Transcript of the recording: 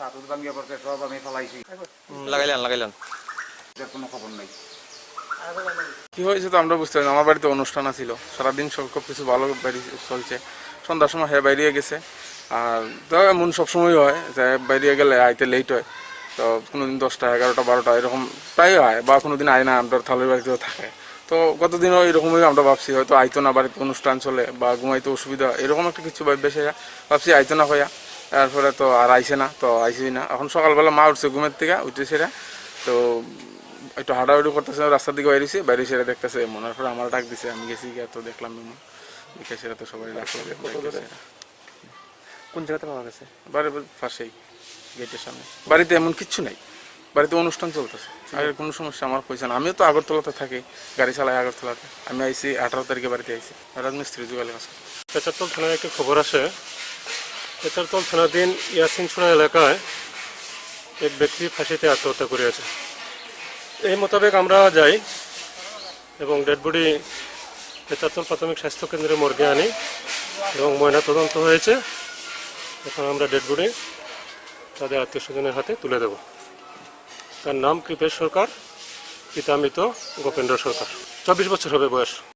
ছাতুর ভাঙিয়ে পড়ছে, সব আমি ফেলাইছি, লাগাইলেন এটার কোনো খবর নাই। কি হয়েছে তো আমরা বুঝতে পারি না। আমার বাড়িতে অনুষ্ঠান ছিল, সারাদিন সব কিছু ভালো বাড়ি চলছে। সন্ধ্যার সময় হ্যাঁ বাইরে গেছে। আর তো এমন সবসময় হয় যে বাইরে গেলে আইতে লেট হয়। তো কোনোদিন 10টা 11টা 12টা এরকম প্রায় হয়, বা কোনোদিন আয় না, আমরা থালের বাড়িতেও থাকে। তো গতদিনও এরকমই আমরা ভাবছি হয়তো আইতো না, বাড়িতে অনুষ্ঠান চলে বা ঘুমাইতে অসুবিধা এরকম একটা কিছু বেশি ভাবছি আইতো না হইয়া। তারপরে তো আর আইসে না, তো আইসি না। এখন সকালবেলা মা উঠছে ঘুমের থেকে, উঠে সেরা তো একটু হাঁটাহাঁটি করতেছে, রাস্তার দিকে বাইরেছি, বাইরে সেরা দেখতেছে এমন। পরে আমার ডাক দিছে, আমি গেছি গিয়ে তো দেখলাম এমন। দেখে সেরা তো সবাই ডাকলো। কোন জায়গাতে পাওয়া গেছে? বাড়ির পাশেই, গেটের সামনে। বাড়িতে এমন কিচ্ছু নাই, বাড়িতে অনুষ্ঠান চলতেছে, আগের কোনো সমস্যা আমার হয়েছে না। আমিও তো আগরতলাতে থাকি, গাড়ি চালাই আগরতলাতে। আমি আইসি 18 তারিখে বাড়িতে আইসি, রাজমিস্ত্রি যুগালে কাজ করি। পেচারতল থানায় একটি খবর আসে। পেচারতল থানাধীন ইয়াসিনছড়া এলাকায় এক ব্যক্তি ফাঁসিতে আত্মহত্যা করিয়াছে। এই মোতাবেক আমরা যাই এবং ডেড বডি পেচারতল প্রাথমিক স্বাস্থ্য কেন্দ্রে মর্গে আনি এবং ময়না তদন্ত হয়েছে। এখন আমরা ডেড বডি তাদের আত্মীয় স্বজনের হাতে তুলে দেব। তার নাম কৃপেশ সরকার, পিতা মৃত গোপেন্দ্র সরকার। 24 বছর হবে বয়স।